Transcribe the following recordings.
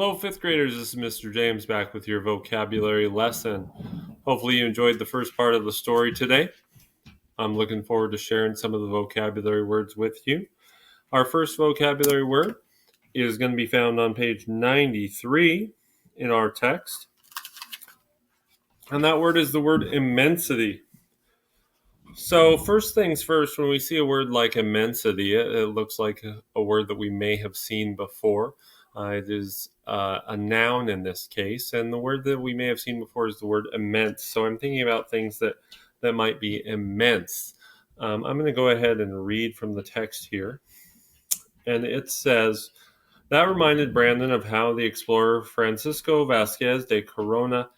Hello, fifth graders. This is Mr. James back with your vocabulary lesson. Hopefully you enjoyed the first part of the story today. I'm looking forward to sharing some of the vocabulary words with you. Our first vocabulary word is going to be found on page 93 in our text. And that word is the word immensity. So first things first, when we see a word like immensity, it looks like a word that we may have seen before. It is a noun in this case, and the word that we may have seen before is the word immense. So I'm thinking about things that might be immense. I'm going to go ahead and read from the text here. And it says, that reminded Brandon of how the explorer Francisco Vasquez de Coronado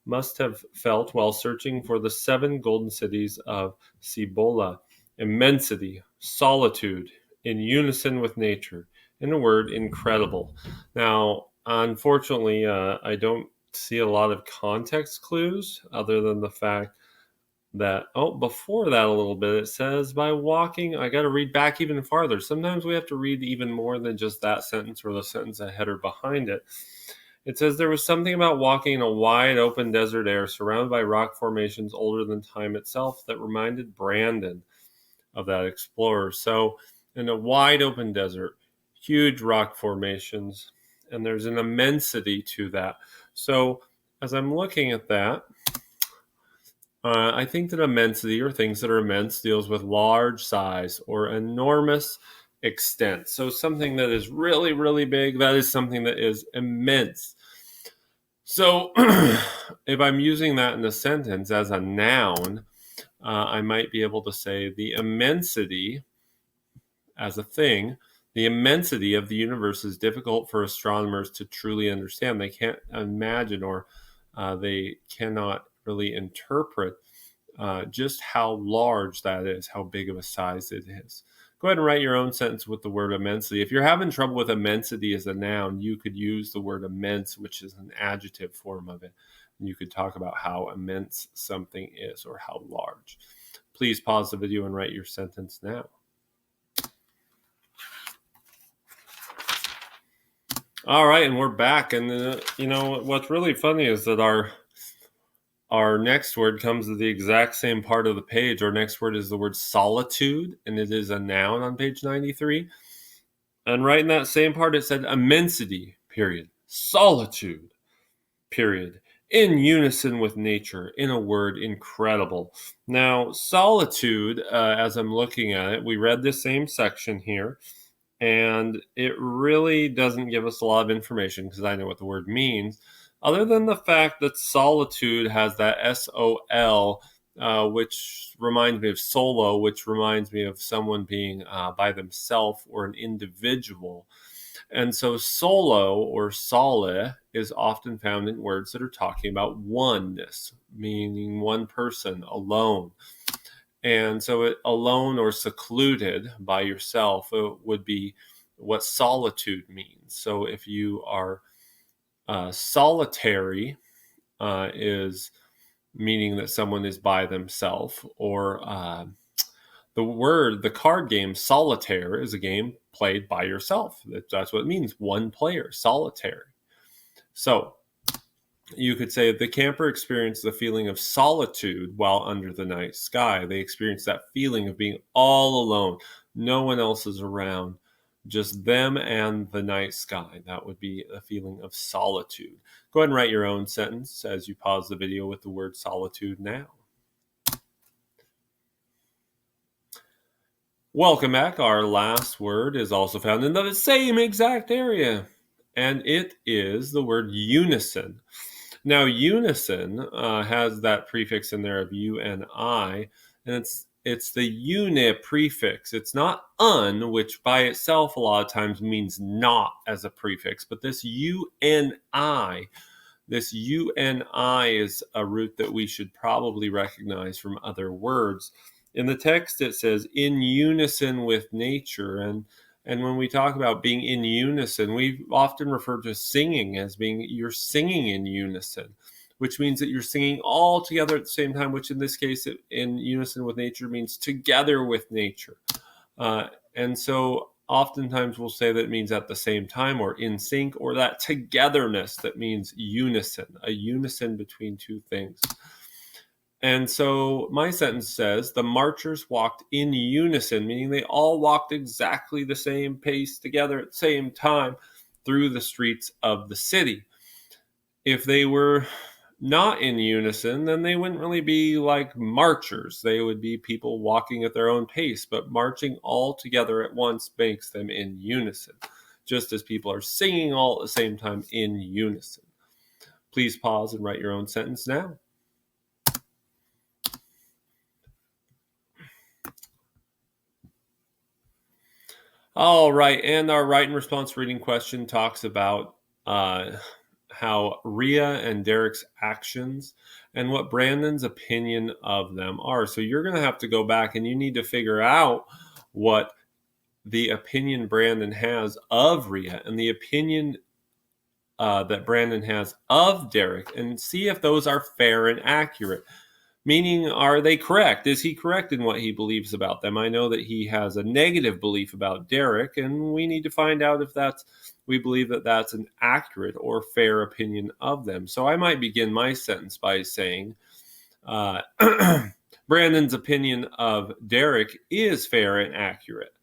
must have felt while searching for the 7 golden cities of Cibola. Immensity, solitude, in unison with nature. In a word, incredible. Now, unfortunately, I don't see a lot of context clues other than the fact that, before that a little bit, it says, by walking, I got to read back even farther. Sometimes we have to read even more than just that sentence or the sentence ahead or behind it. It says there was something about walking in a wide open desert air surrounded by rock formations older than time itself that reminded Brandon of that explorer. So in a wide open desert, huge rock formations, and there's an immensity to that. So as I'm looking at that, I think that immensity, or things that are immense, deals with large size or enormous extent. So something that is really, really big, that is something that is immense. So if I'm using that in a sentence as a noun, I might be able to say the immensity as a thing. The immensity of the universe is difficult for astronomers to truly understand. They can't imagine or they cannot really interpret just how large that is, how big of a size it is. Go ahead and write your own sentence with the word immensity. If you're having trouble with immensity as a noun, you could use the word immense, which is an adjective form of it. And you could talk about how immense something is or how large. Please pause the video and write your sentence now. All right, and we're back. And what's really funny is that our next word comes to the exact same part of the page. Our next word is the word solitude, and it is a noun on page 93. And right in that same part, it said immensity, period. Solitude, period. In unison with nature. In a word, incredible. Now, solitude, as I'm looking at it, we read the same section here, and it really doesn't give us a lot of information because I know what the word means, other than the fact that solitude has that S-O-L, which reminds me of solo, which reminds me of someone being by themselves or an individual. And so solo or sole is often found in words that are talking about oneness, meaning one person, alone. And so alone or secluded by yourself would be what solitude means. So if you are solitary, is meaning that someone is by themselves, or the card game solitaire is a game played by yourself. That's what it means, one player, solitary. So you could say the camper experienced the feeling of solitude while under the night sky. They experienced that feeling of being all alone. No one else is around, just them and the night sky. That would be a feeling of solitude. Go ahead and write your own sentence as you pause the video with the word solitude now. Welcome back. Our last word is also found in the same exact area, and it is the word unison. Now, unison has that prefix in there of U-N-I, and it's the uni prefix. It's not un, which by itself a lot of times means not as a prefix, but this U-N-I is a root that we should probably recognize from other words. In the text, it says, in unison with nature, and when we talk about being in unison, we often refer to singing as being, you're singing in unison, which means that you're singing all together at the same time, which in this case, in unison with nature, means together with nature. And so oftentimes we'll say that it means at the same time or in sync, or that togetherness that means unison, a unison between two things. And so my sentence says, the marchers walked in unison, meaning they all walked exactly the same pace together at the same time through the streets of the city. If they were not in unison, then they wouldn't really be like marchers. They would be people walking at their own pace, but marching all together at once makes them in unison, just as people are singing all at the same time in unison. Please pause and write your own sentence now. All right, and our right and response reading question talks about how Rhea and Derek's actions and what Brandon's opinion of them are. So you're going to have to go back and you need to figure out what the opinion Brandon has of Rhea and the opinion that Brandon has of Derek, and see if those are fair and accurate. Meaning, are they correct? Is he correct in what he believes about them? I know that he has a negative belief about Derek, and we need to find out if we believe that that's an accurate or fair opinion of them. So I might begin my sentence by saying, Brandon's opinion of Derek is fair and accurate.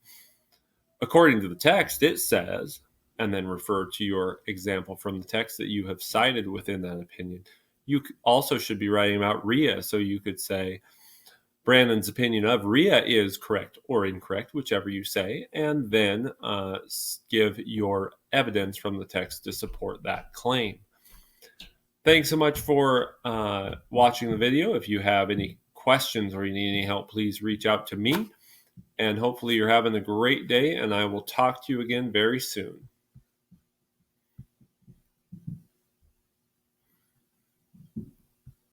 According to the text, it says, and then refer to your example from the text that you have cited within that opinion. You also should be writing about Rhea, so you could say, Brandon's opinion of Rhea is correct or incorrect, whichever you say, and then give your evidence from the text to support that claim. Thanks so much for watching the video. If you have any questions or you need any help, please reach out to me. And hopefully you're having a great day, and I will talk to you again very soon.